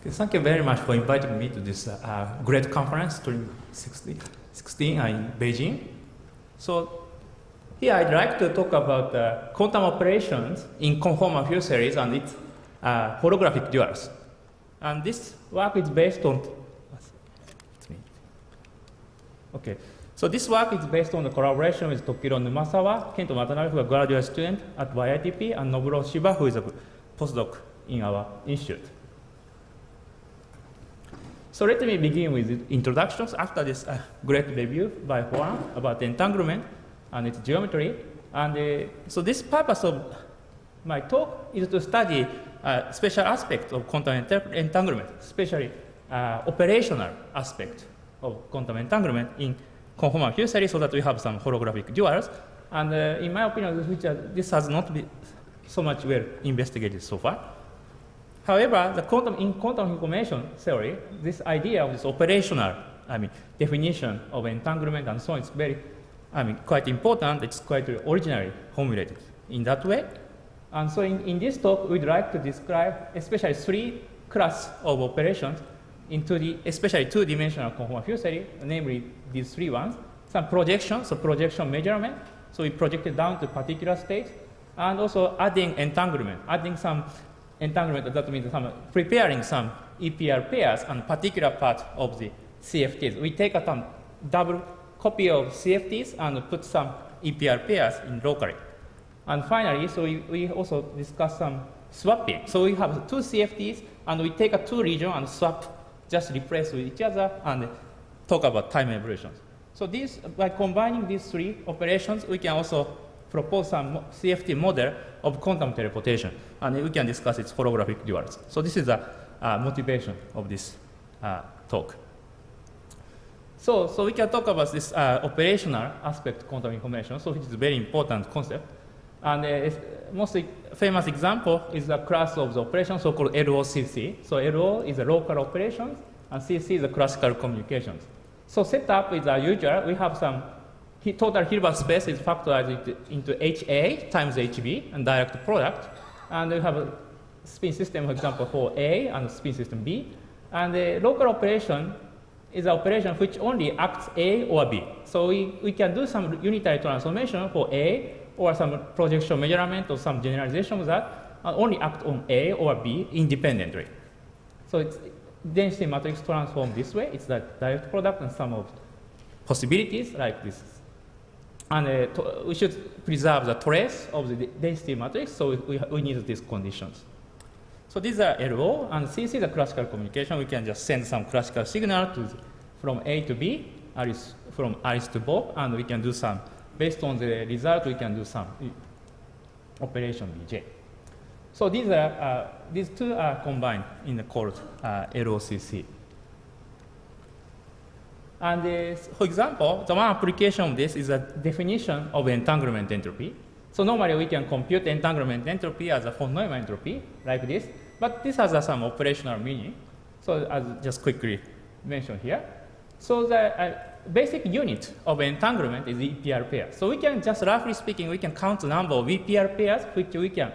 Thank you very much for inviting me to this great conference 2016 in Beijing. So here I'd like to talk about quantum operations in conformal field series and its holographic duals. And this work is based on So this work is based on the collaboration with Tokiro Numasawa, Kento Watanabe, who is a graduate student at YITP, and Nobuo Shiba, who is a postdoc in our institute. So let me begin with introductions after this great review by Juan about entanglement and its geometry. And so this purpose of my talk is to study special aspects of quantum entanglement, especially operational aspect of quantum entanglement in conformal field series, so that we have some holographic duals. And in my opinion, this has not been so much well investigated so far. However, in quantum information theory, this idea of this operational, definition of entanglement and so on is very, quite important. It's quite originally formulated in that way. And so in this talk, we'd like to describe especially three classes of operations in especially two-dimensional conformal field theory, namely these three ones. Some projection, so projection measurement. So we project it down to particular state, and also adding entanglement, adding some entanglement, that means preparing some EPR pairs and particular part of the CFTs. We take a double copy of CFTs and put some EPR pairs in locally. And finally, so we also discuss some swapping. So we have two CFTs and we take a two region and swap, just replace with each other and talk about time evolutions. So by combining these three operations, we can also propose some CFT model of quantum teleportation, and we can discuss its holographic duals. So this is the motivation of this talk. So we can talk about this operational aspect of quantum information, so which is a very important concept. And most famous example is the class of the operation, so-called LOCC. So LO is a local operations, and CC is a classical communications. So setup is usual. We have some total Hilbert space is factorized into HA times HB and direct product. And we have a spin system, for example, for A and spin system B. And the local operation is an operation which only acts A or B. So we can do some unitary transformation for A or some projection measurement or some generalization of that and only act on A or B independently. So it's density matrix transformed this way. It's the direct product and some of possibilities like this. And we should preserve the trace of the density matrix, so we need these conditions. So these are LO, and CC is a classical communication. We can just send some classical signal from A to B, from Alice to Bob, and we can do some, based on the result, we can do some operation Bj. So these two are combined in the called LOCC. And for example, the one application of this is a definition of entanglement entropy. So normally we can compute entanglement entropy as a von Neumann entropy, like this. But this has some operational meaning. So I'll just quickly mention here. So the basic unit of entanglement is EPR pair. So we can just, roughly speaking, we can count the number of EPR pairs which we can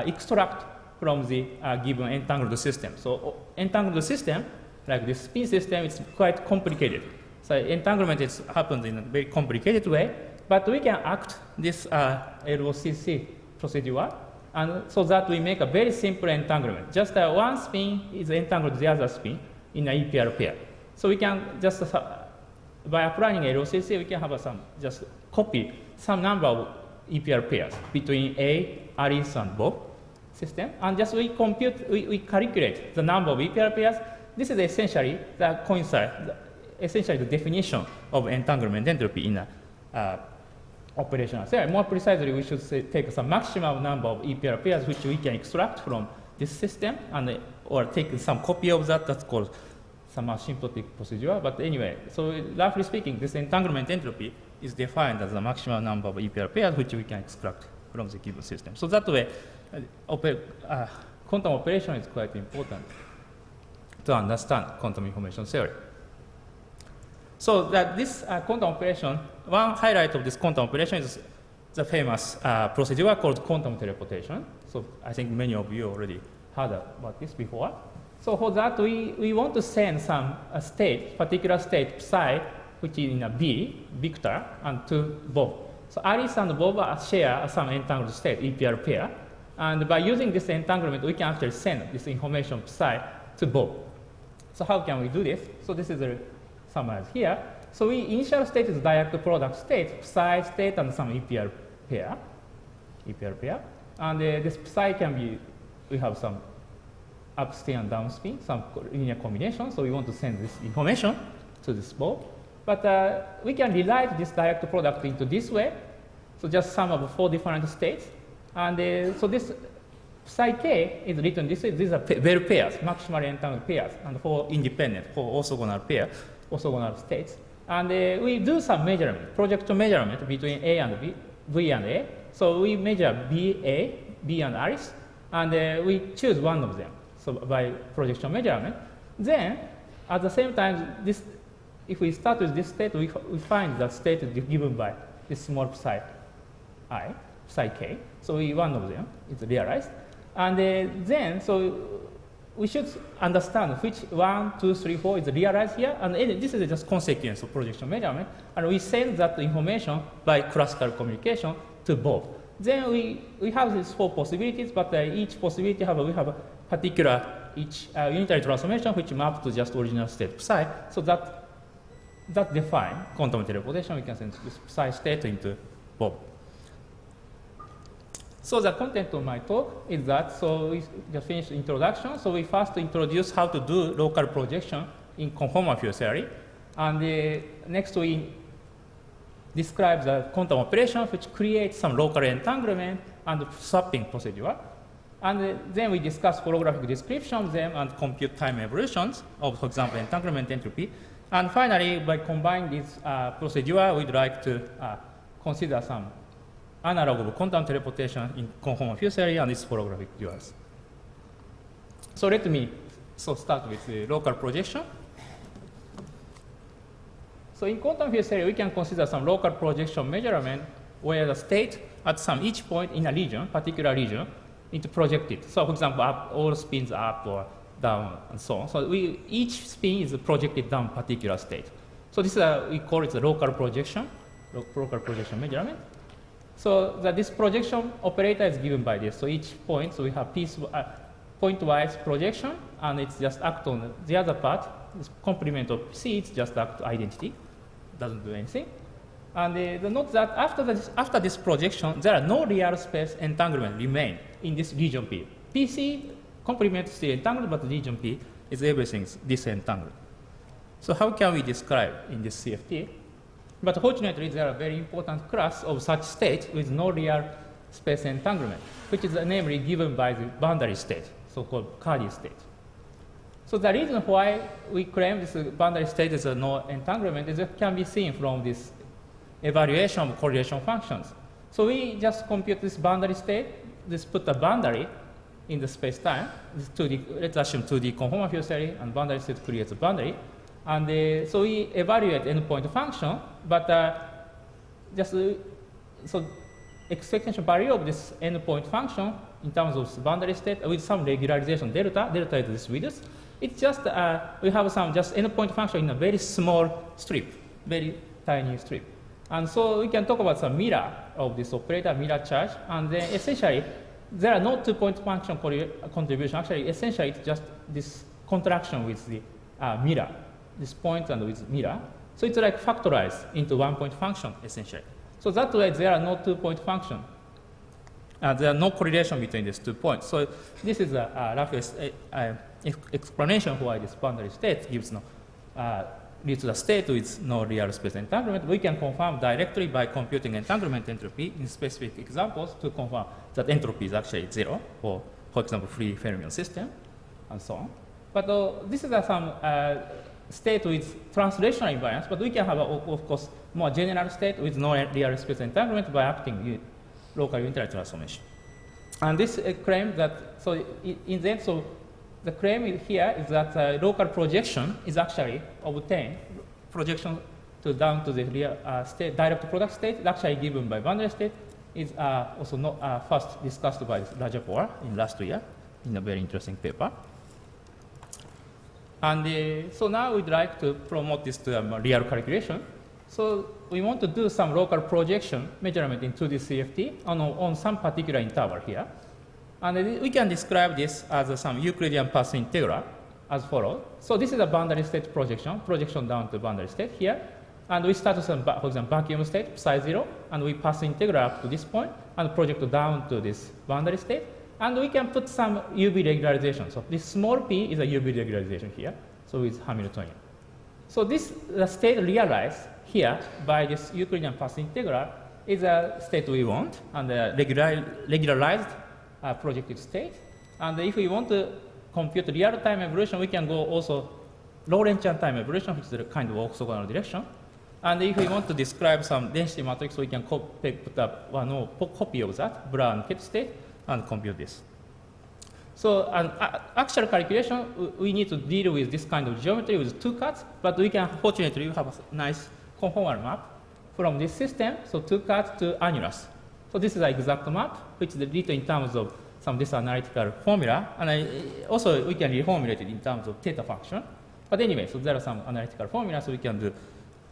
extract from the given entangled system. So entangled system, like this spin system, it's quite complicated. So entanglement happens in a very complicated way, but we can act this LOCC procedure, and so that we make a very simple entanglement. Just one spin is entangled with the other spin in an EPR pair. So we can just, by applying LOCC, we can have just copy some number of EPR pairs between A, Alice, and Bob system, and just we calculate the number of EPR pairs. This is essentially essentially the definition of entanglement entropy in a operational theory. More precisely, we should take some maximum number of EPR pairs which we can extract from this system, or take some copy of that. That's called some asymptotic procedure. But anyway, so roughly speaking, this entanglement entropy is defined as the maximum number of EPR pairs which we can extract from the given system. So that way, quantum operation is quite important to understand quantum information theory. So that this quantum operation, one highlight of this quantum operation is the famous procedure called quantum teleportation. So I think many of you already heard about this before. So for that, we want to send some state, particular state psi, which is in a B, vector, and to Bob. So Alice and Bob share some entangled state, EPR pair. And by using this entanglement, we can actually send this information psi to Bob. So how can we do this? So this is summarized here. So initial state is direct product state, psi state, and some EPR pair. And this psi can be, we have some upspin and downspin, some linear combination. So we want to send this information to this Bob. But we can rewrite this direct product into this way. So just sum of 4 different states. And so this psi k is written this way. These are well pairs, maximally entangled pairs, and 4 independent, 4 orthogonal pairs, orthogonal states. And we do some measurement, projection measurement between A and B, V and A. So we measure B and Alice, and we choose one of them. So by projection measurement. Then, at the same time, if we start with this state, we find that state is given by this small psi I, psi k. So one of them is realized. And then, so we should understand which 1, 2, 3, 4 is realized here. And this is just consequence of projection measurement. And we send that information by classical communication to Bob. Then we have these 4 possibilities, but each possibility we have a particular unitary transformation which maps to just original state psi. So that define quantum teleportation. We can send this psi state into Bob. So the content of my talk is that, so we just finished the introduction. So we first introduce how to do local projection in conformal field theory. And next we describe the quantum operation which creates some local entanglement and swapping procedure. And then we discuss holographic description of them and compute time evolutions of, for example, entanglement entropy. And finally, by combining this procedure, we'd like to consider some analog of quantum teleportation in conformal field theory and its holographic duals. So let me start with the local projection. So in quantum field theory, we can consider some local projection measurement where the state at some each point in a region, particular region, is projected. So for example, all spins up or down and so on. So each spin is projected down particular state. So this we call it the local projection measurement. So this projection operator is given by this. So each point, so we have point-wise projection, and it's just act on the other part. This complement of C, it's just act identity, doesn't do anything. And note that after this projection, there are no real space entanglement remain in this region P. PC complement still entangled, but region P is everything disentangled. So how can we describe in this CFT? But fortunately, there are very important class of such states with no real space entanglement, which is namely given by the boundary state, so-called Cardi state. So the reason why we claim this boundary state is no entanglement is it can be seen from this evaluation of correlation functions. So we just compute this boundary state, just put a boundary in the space-time, let's assume 2D conformal field theory, and boundary state creates a boundary. And so we evaluate endpoint function, but so expectation value of this endpoint function in terms of boundary state with some regularization delta is this width. It's just, we have some just endpoint function in a very small strip, very tiny strip. And so we can talk about some mirror of this operator, mirror charge, and then essentially there are no 2-point function contribution. Actually, essentially it's just this contraction with the mirror, this point and with mirror. So it's like factorized into 1-point function, essentially. So that way there are no 2-point function. There are no correlation between these 2 points. So this is a rough explanation why this boundary state gives leads to the state with no real space entanglement. We can confirm directly by computing entanglement entropy in specific examples to confirm that entropy is actually 0 for example, free fermion system and so on. But this is some state with translational invariance, but we can have, of course, more general state with no real space entanglement by acting local unitary transformation. And this claim that, so in the end, so the claim here is that local projection is actually obtained, projection down to the real state, direct product state, is actually given by boundary state, is also not, first discussed by Rajapur in last year in a very interesting paper. And so now we'd like to promote this to real calculation. So we want to do some local projection measurement in 2D CFT on some particular interval here. And we can describe this as some Euclidean path integral as follows. So this is a boundary state projection down to boundary state here. And we start with some, for example, vacuum state, psi 0, and we pass integral up to this point and project down to this boundary state. And we can put some UV regularization. So this small p is a UV regularization here, so it's Hamiltonian. So this the state realized here by this Euclidean path integral is a state we want, and a regularized projected state. And if we want to compute real-time evolution, we can go also Lorentzian time evolution, which is a kind of orthogonal direction. And if we want to describe some density matrix, we can put up one copy of that, Brown Kett state, and compute this. So an actual calculation, we need to deal with this kind of geometry with two cuts, but we can fortunately have a nice conformal map from this system, so two cuts to annulus. So this is an exact map, which is written in terms of some this analytical formula, and also we can reformulate it in terms of theta function. But anyway, so there are some analytical formulas, so we can do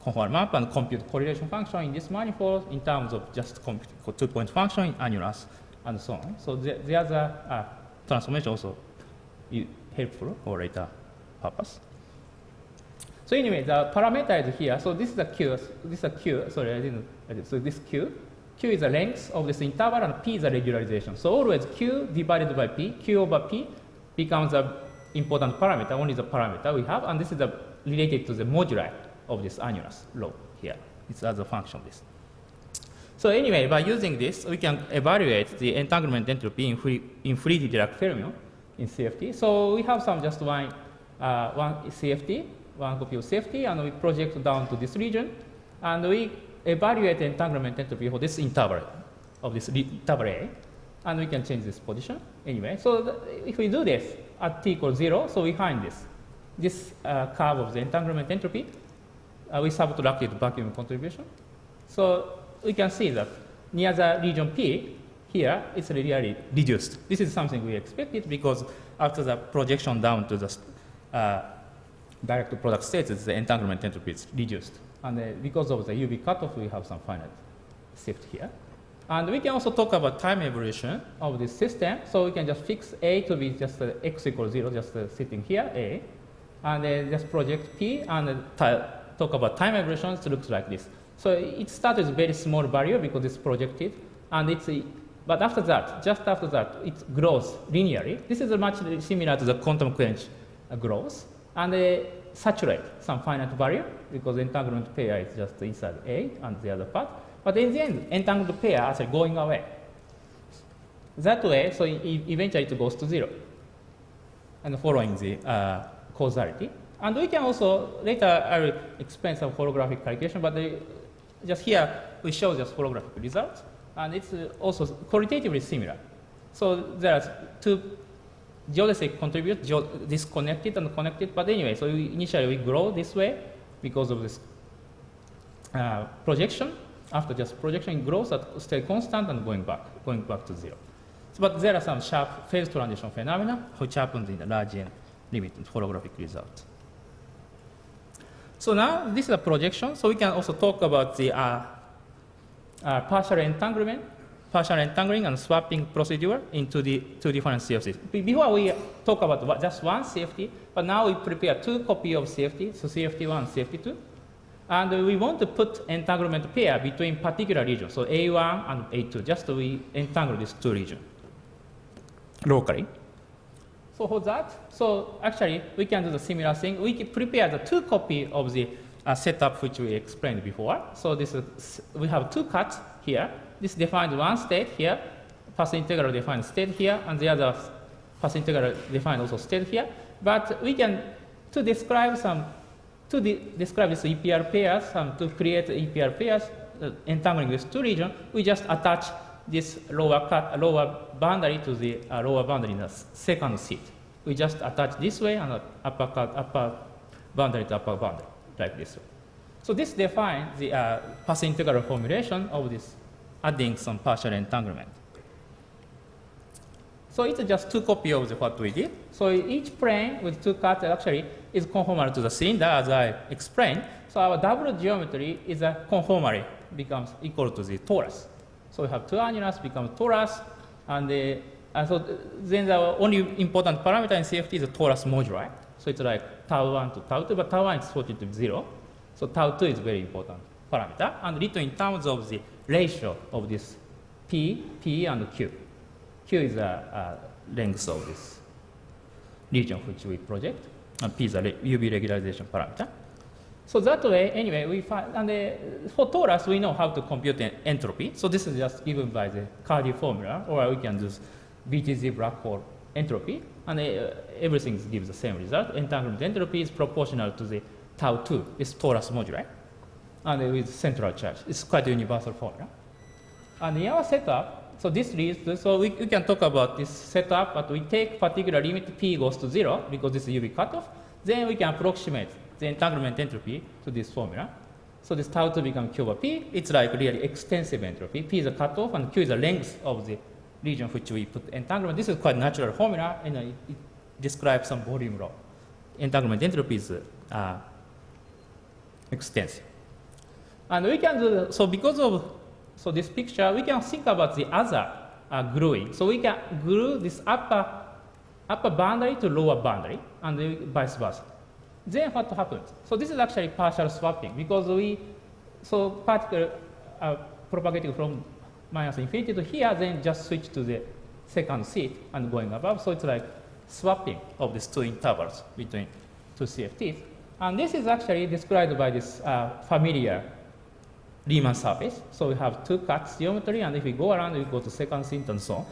conformal map and compute correlation function in this manifold in terms of just two-point function in annulus and so on. So there's a transformation also helpful for later purpose. So anyway, the parameter is here. So this is a Q. This is a Q. Sorry, I didn't. So this Q. Q is the length of this interval, and P is the regularization. So always Q divided by P, Q over P becomes an important parameter, only the parameter we have, and this is related to the moduli of this annulus law here. It's as a function of this. So anyway, by using this, we can evaluate the entanglement entropy in free Dirac fermion in CFT. So we have some just one CFT, one copy of CFT, and we project down to this region, and we evaluate the entanglement entropy for this interval of this interval A, and we can change this position anyway. So if we do this at t equals 0, so we find this curve of the entanglement entropy. We subtracted vacuum contribution. So we can see that near the region P, here it's really reduced. This is something we expected because after the projection down to the direct product states, the entanglement entropy is reduced. And because of the UV cutoff, we have some finite shift here. And we can also talk about time evolution of this system. So we can just fix A to be just x equals 0, just sitting here, A. And then just project P and talk about time evolution. It looks like this. So it starts with very small value because it's projected. And but after that, just after that, it grows linearly. This is much similar to the quantum quench growth. And they saturate some finite value because the entanglement pair is just inside A and the other part. But in the end, entangled pair are actually going away. That way, so eventually it goes to 0, and following the causality. And we can also, later I will explain some holographic calculation, but just here we show just holographic results, and it's also qualitatively similar. So there are two geodesic contribute, disconnected and connected, but anyway, so initially we grow this way because of this projection. After just projection, it grows at stay constant and going back to 0. So, but there are some sharp phase transition phenomena which happens in the large N limited holographic result. So now this is a projection. So we can also talk about the partial entangling and swapping procedure into the two different CFTs. Before we talk about just one CFT, but now we prepare two copies of CFT, so CFT1 and CFT2. And we want to put entanglement pair between particular regions, so A1 and A2, just so we entangle these two regions locally. So for that, so actually we can do the similar thing. We can prepare the two copies of the setup which we explained before. So this is, we have two cuts here. This defines one state here, path integral defines state here, and the other path integral defines also state here. But we can, to describe this EPR pairs, to create EPR pairs entangling these two regions, we just attach this lower boundary to the lower boundary in the second seat. We just attach this way and upper boundary to upper boundary, like this way. So this defines the path integral formulation of this adding some partial entanglement. So it's just two copies of what we did. So each plane with two cuts actually is conformal to the cylinder, as I explained. So our double geometry is a conformally becomes equal to the torus. So we have two annulus become torus, and so then the only important parameter in CFT is the torus moduli. So it's like tau 1 to tau 2, but tau 1 is sorted to 0. So tau 2 is very important parameter, and written in terms of the ratio of this P, and Q. Q is the length of this region which we project, and P is the UV regularization parameter. So that way, anyway, we find, and for torus, we know how to compute entropy. So this is just given by the Cardi formula, or we can use BTZ black hole entropy, and everything gives the same result. Entanglement entropy is proportional to the tau 2, it's torus moduli, and with central charge. It's quite a universal formula. And in our setup, so this leads to, so we can talk about this setup, but we take particular limit P goes to 0, because this is UV cutoff, then we can approximate the entanglement entropy to this formula. So this tau 2 becomes Q over P. It's like really extensive entropy. P is the cutoff, and Q is the length of the region which we put entanglement. This is quite natural formula, and it describes some volume law. Entanglement entropy is extensive. And we can do, so because of this picture, we can think about the other gluing. So we can glue this upper boundary to lower boundary, and vice versa. Then what happens? So this is actually partial swapping, because particle propagating from minus infinity to here, then just switch to the second seat and going above. So it's like swapping of these two intervals between two CFTs. And this is actually described by this familiar Riemann surface. So we have two cuts geometry, and if we go around, we go to second seat and so on.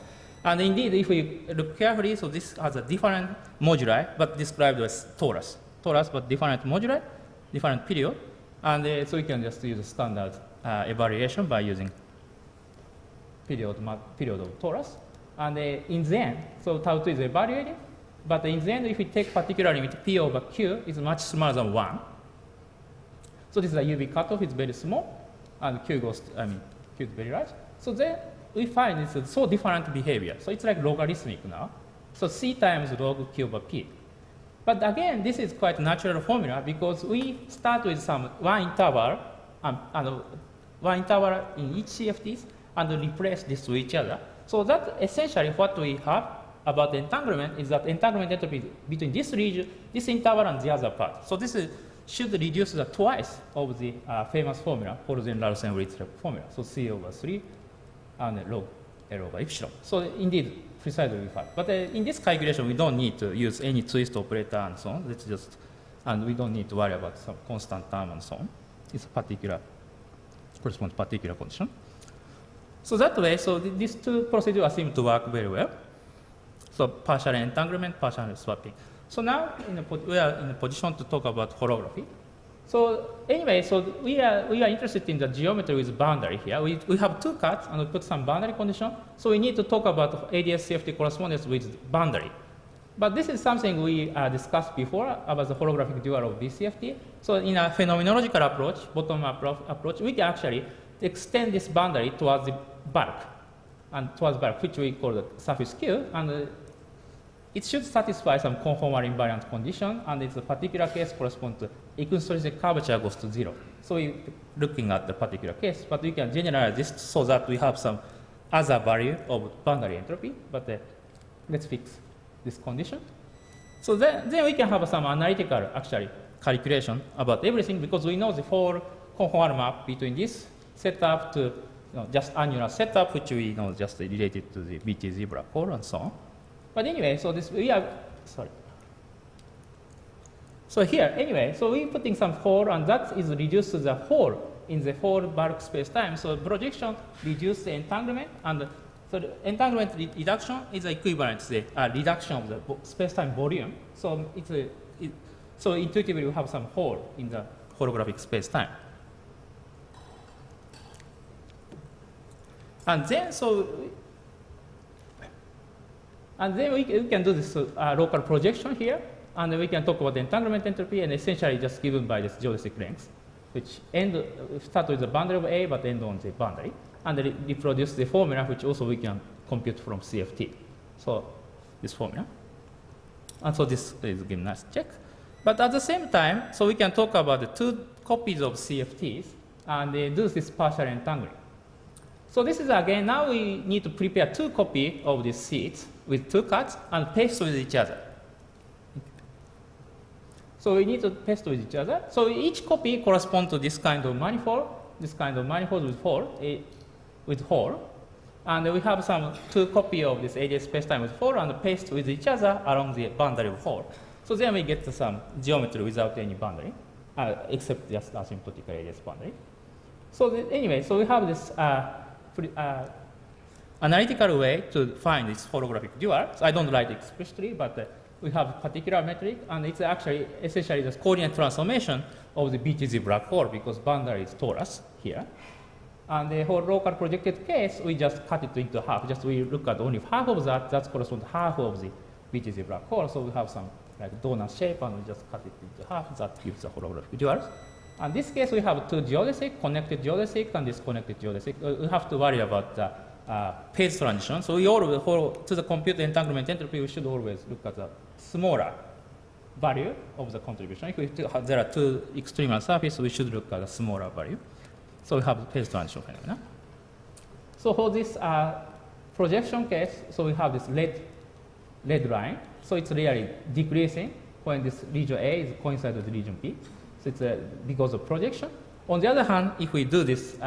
And indeed, if we look carefully, so this has a different moduli, but described as torus. Torus, but different moduli, different period. And so we can just use a standard evaluation by using period of torus. And in the end, so tau 2 is evaluated, but in the end, if we take particular limit P over Q is much smaller than 1. So this is a UV cutoff, it's very small, and Q goes, Q is very large. So then we find it's so different behavior. So it's like logarithmic now. So C times log Q over P. But again, this is quite natural formula, because we start with some one interval in each CFTs, and replace this to each other. So that essentially what we have about the entanglement is that entanglement entropy between this region, this interval, and the other part. So this should reduce the twice of the famous formula, Polzen-Larsen-Ritzler formula. So C over 3 and log L over epsilon. So indeed, precisely we find. But in this calculation, we don't need to use any twist operator and so on. Let's just, and we don't need to worry about some constant term and so on. It's a particular, corresponds to particular condition. So that way, so these two procedures seem to work very well. So partial entanglement, partial swapping. So now we are in a position to talk about holography. So anyway, so we are interested in the geometry with boundary here. We have two cuts, and we put some boundary condition. So we need to talk about ADS CFT correspondence with boundary. But this is something we discussed before about the holographic dual of BCFT. So in a phenomenological approach, bottom-up approach, we can actually extend this boundary towards the bulk, which we call the surface Q, and it should satisfy some conformal invariant condition, and it's a particular case corresponds to eccentric curvature goes to 0. So we're looking at the particular case, but we can generalize this so that we have some other value of boundary entropy, but let's fix this condition. So then we can have some analytical actually calculation about everything, because we know the whole conformal map between this setup to just annular setup, which we know just related to the BTZ black hole and so on. But anyway, so this we are sorry. So here, anyway, so we're putting some hole, and that is reduced to the hole in the whole bulk space-time. So projection reduces the entanglement, and so the entanglement reduction is equivalent to the reduction of the space-time volume. So so intuitively we have some hole in the holographic space-time. And then we can do this local projection here, and we can talk about the entanglement entropy, and essentially just given by this geodesic length, which start with the boundary of A but end on the boundary, and reproduce the formula which also we can compute from CFT. So this formula. And so this is giving us check. But at the same time, so we can talk about the two copies of CFTs and do this partial entangling. So this is again, now we need to prepare two copies of these sheets with two cuts and paste with each other. So we need to paste with each other. So each copy corresponds to this kind of manifold with hole. And we have some two copies of this AJ spacetime with hole and paste with each other along the boundary of hole. So then we get to some geometry without any boundary, except just asymptotic radius boundary. So anyway, so we have this analytical way to find this holographic dual. So I don't write explicitly, but we have particular metric, and it's actually essentially the coordinate transformation of the BTZ black hole because boundary is torus here. And the whole local projected case, we just cut it into half. Just we look at only half of that. That corresponds to half of the BTZ black hole. So we have some like donut shape, and we just cut it into half. That gives the holographic duals. In this case, we have two geodesic, connected geodesic, and disconnected geodesic. We have to worry about the phase transition. So we always, to the compute entanglement entropy, we should always look at the smaller value of the contribution. If there are two extremal surfaces, we should look at a smaller value. So we have phase transition phenomena. So for this projection case, so we have this red line. So it's really decreasing when this region A is coincide with region B. So it's because of projection. On the other hand, if we do this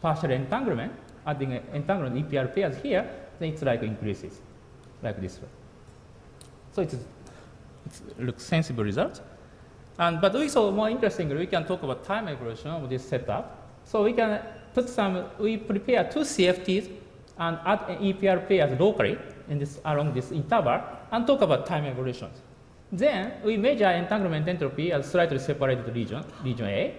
partial entanglement, adding entanglement EPR pairs here, then it's like increases, like this way. So it looks sensible result. But also more interestingly, we can talk about time evolution of this setup. So we can put we prepare two CFTs and add EPR pairs locally in this, along this interval and talk about time evolutions. Then we measure entanglement entropy as slightly separated region A.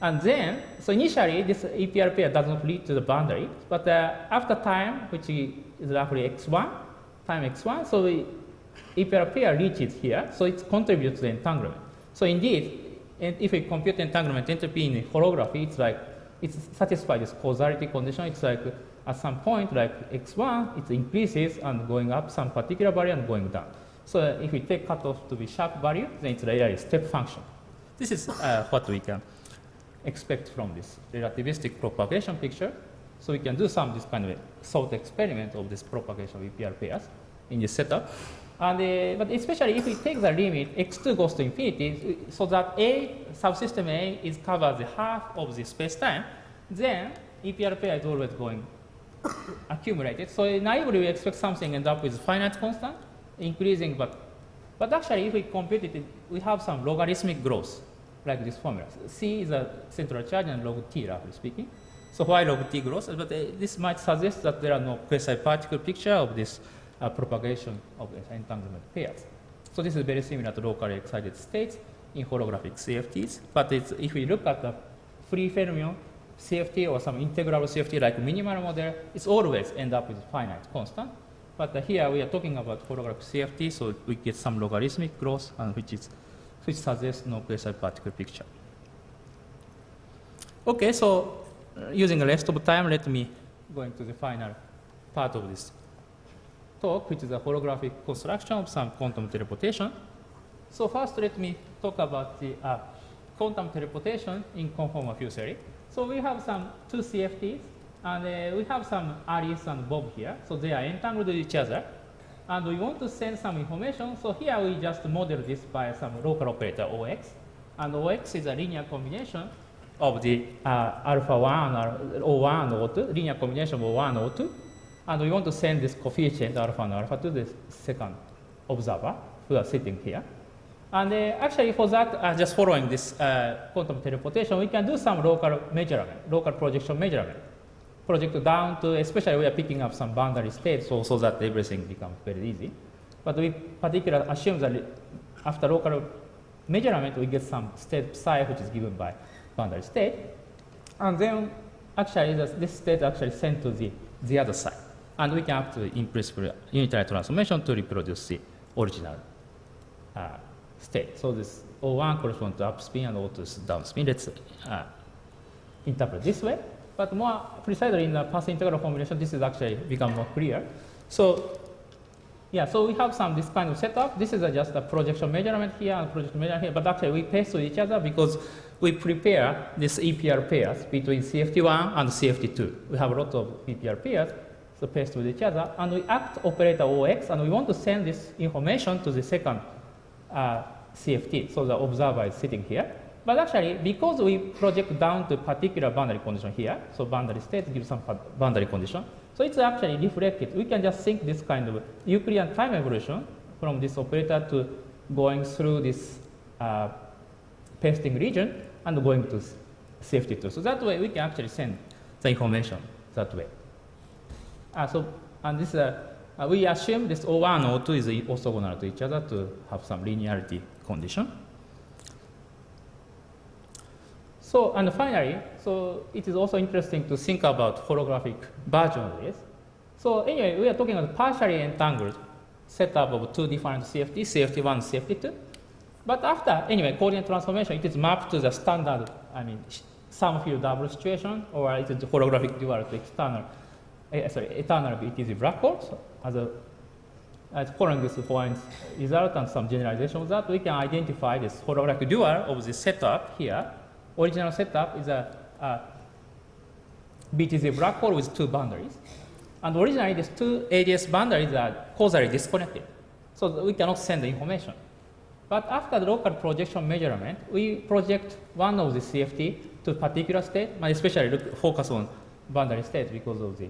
And then, so initially this EPR pair does not lead to the boundary, but after time, which is roughly x1, time x1, so EPR pair reaches here, so it contributes to the entanglement. So indeed, if we compute entanglement entropy in holography, it's like, it satisfies this causality condition. It's like at some point, like x1, it increases and going up some particular value and going down. So if we take cutoff to be sharp value, then it's really a step function. This is what we can expect from this relativistic propagation picture. So we can do this kind of a thought experiment of this propagation of EPR pairs in this setup. And, but especially if we take the limit x2 goes to infinity, so that subsystem A is covered the half of the space-time, then EPR pair is always going accumulated. So naively we expect something end up with finite constant, increasing, but actually if we compute it, we have some logarithmic growth, like this formula. C is a central charge and log t, roughly speaking. So why log t grows? But this might suggest that there are no precise particle picture of this propagation of the entanglement pairs. So this is very similar to locally excited states in holographic CFTs. But if we look at the free fermion CFT or some integral CFT like minimal model, it's always end up with finite constant. But here we are talking about holographic CFT, so we get some logarithmic growth, and which suggests no precise particle picture. Okay, so using the rest of time, let me go into the final part of this talk, which is a holographic construction of some quantum teleportation. So first, let me talk about the quantum teleportation in conformal field theory. So we have some two CFTs, and we have some Alice and Bob here. So they are entangled with each other, and we want to send some information. So here we just model this by some local operator OX, and OX is a linear combination of the alpha 1 and O1 and O2, linear combination of O1 and O2. And we want to send this coefficient alpha and alpha to the second observer who are sitting here. And actually for that, just following this quantum teleportation, we can do some local measurement, local projection measurement. Project down to, especially we are picking up some boundary states so that everything becomes very easy. But we particularly assume that after local measurement, we get some state psi, which is given by boundary state. And then actually this state actually sent to the other side. And we can actually in principle unitary transformation to reproduce the original state. So this O1 corresponds to upspin and O2 is downspin. Let's interpret this way. But more precisely in the path integral formulation, this is actually become more clear. So Yeah, so we have some this kind of setup. This is just a projection measurement here and projection measurement here, but actually we paste to each other because we prepare this EPR pairs between CFT1 and CFT2. We have a lot of EPR pairs, so paste with each other, and we act operator OX, and we want to send this information to the second CFT, so the observer is sitting here. But actually, because we project down to particular boundary condition here, so boundary state gives some boundary condition, so it's actually reflected. We can just think this kind of Euclidean time evolution from this operator to going through this pasting region and going to CFT2. So that way we can actually send the information that way. And this we assume this O1 and O2 is orthogonal to each other to have some linearity condition. So, and finally, so it is also interesting to think about holographic version of this. So anyway, we are talking about partially entangled setup of two different CFT, CFT1 and CFT2. But after, anyway, coordinate transformation, it is mapped to the standard, sum field double situation, or it is holographic dual to external, eternal BTZ black hole. So as following this points result and some generalization of that, we can identify this holographic dual of this setup here. Original setup is a BTZ black hole with two boundaries. And originally, these two ADS boundaries are causally disconnected. So we cannot send the information. But after the local projection measurement, we project one of the CFT to a particular state, especially focus on boundary state because of the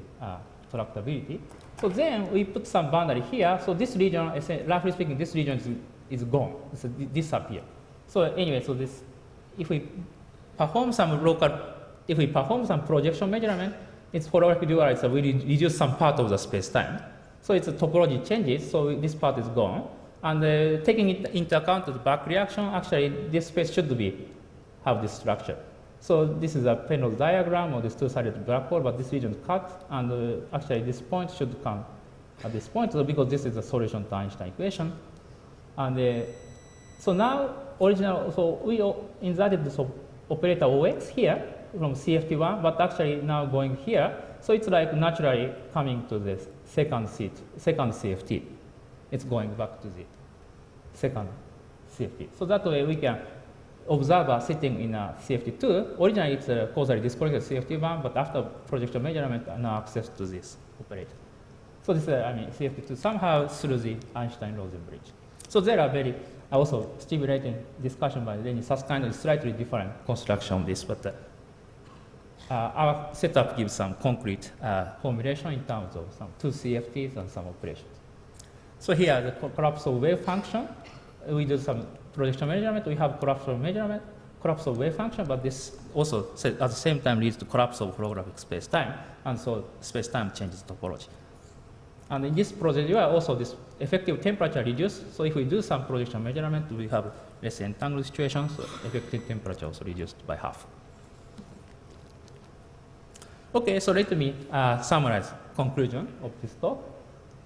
tractability. So then we put some boundary here. So this region, roughly speaking, this region is gone. It's disappear. So anyway, so this, if we perform some projection measurement, it's holographic dual, so we reduce some part of the space-time. So its topology changes, so this part is gone. And taking it into account the back reaction, actually this space should have this structure. So this is a Penrose diagram of this two-sided black hole, but this region is cut, and actually this point should come at this point, so because this is a solution to Einstein equation. And so now so we inserted this operator OX here from CFT1, but actually now going here. So it's like naturally coming to this second CFT. It's going back to the second CFT. So that way we can observer sitting in a CFT2. Originally it's a causally disconnected CFT1, but after projection measurement, now access to this operator. So this CFT2 somehow through the Einstein-Rosen bridge. So there are very also stimulating discussion by Lenny Susskind is slightly different construction of this, but our setup gives some concrete formulation in terms of some two CFTs and some operations. So here the collapse of wave function, we do some projection measurement, we have collapse of wave function, but this also at the same time leads to collapse of holographic space-time, and so space-time changes topology. And in this procedure, also this effective temperature reduced. So if we do some projection measurement, we have less entangled situations, so effective temperature also reduced by half. Okay, so let me summarize conclusion of this talk.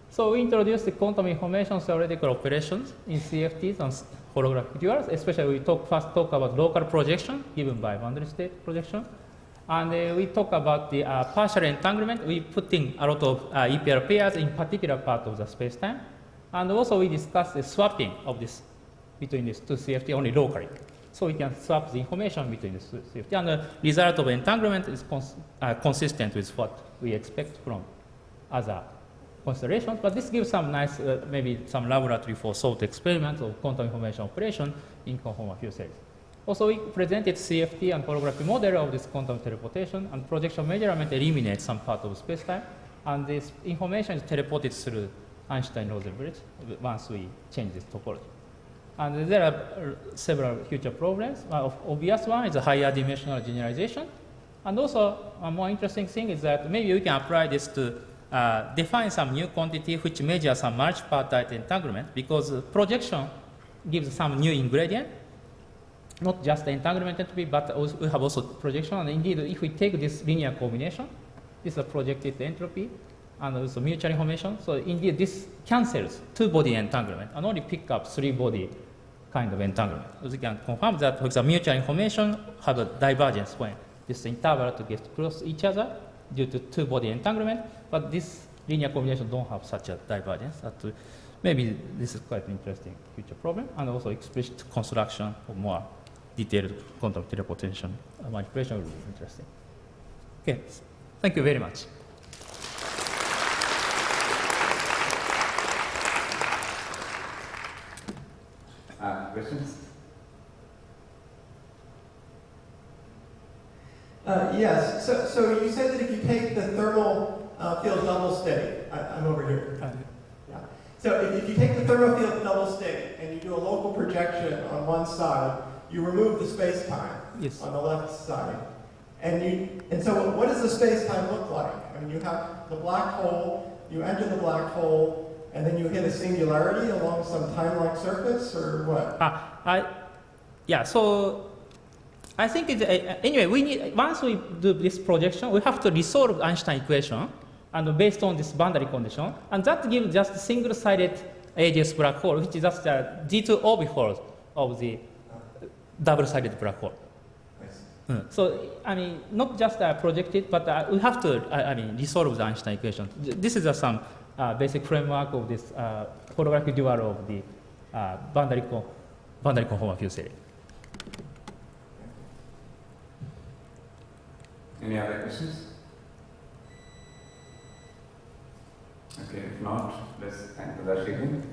So we introduced the quantum information theoretical operations in CFTs and holographic duals. Especially we first talk about local projection given by boundary state projection. And we talk about the partial entanglement. We put in a lot of EPR pairs in particular part of the space-time. And also we discussed the swapping of this between these two CFT only locally. So we can swap the information between the CFT. And the result of entanglement is consistent with what we expect from other considerations. But this gives some nice, maybe some laboratory for thought experiments of quantum information operation in conformal field series. Also, we presented CFT and holographic model of this quantum teleportation, and projection measurement eliminates some part of space-time, and this information is teleported through Einstein-Rosen bridge once we change this topology. And there are several future problems. Obvious one is a higher dimensional generalization, and also a more interesting thing is that maybe we can apply this to define some new quantity which measures some multipartite entanglement, because projection gives some new ingredient. Not just the entanglement entropy, but also we have also projection. And indeed, if we take this linear combination, this is a projected entropy and also mutual information. So indeed, this cancels two-body entanglement and only pick up three-body kind of entanglement. So we can confirm that, for example, mutual information have a divergence when this interval to get close to each other due to two-body entanglement, but this linear combination don't have such a divergence. maybe this is quite an interesting future problem, and also explicit construction of more detailed quantum teleportation manipulation will be interesting. Okay, thank you very much. Questions? Yes. So you said that if you take the thermal field double steady, I'm over here. Yeah. So if you take the thermal field double steady and you do a local projection on one side, you remove the space-time on the left side. And so what does the space-time look like? I mean, you have the black hole, you enter the black hole, and then you hit a singularity along some time-like surface, or what? Yeah, so I think anyway, we need, once we do this projection, we have to resolve the Einstein equation, and based on this boundary condition, and that gives just a single-sided AGS black hole, which is just a D2 orbital of the double-sided black hole. So, I mean, not just projected, but we have to, resolve the Einstein equation. This is some basic framework of this holographic dual of the boundary conformal field theory. Any other questions? Okay, if not, let's thank Tadashi again.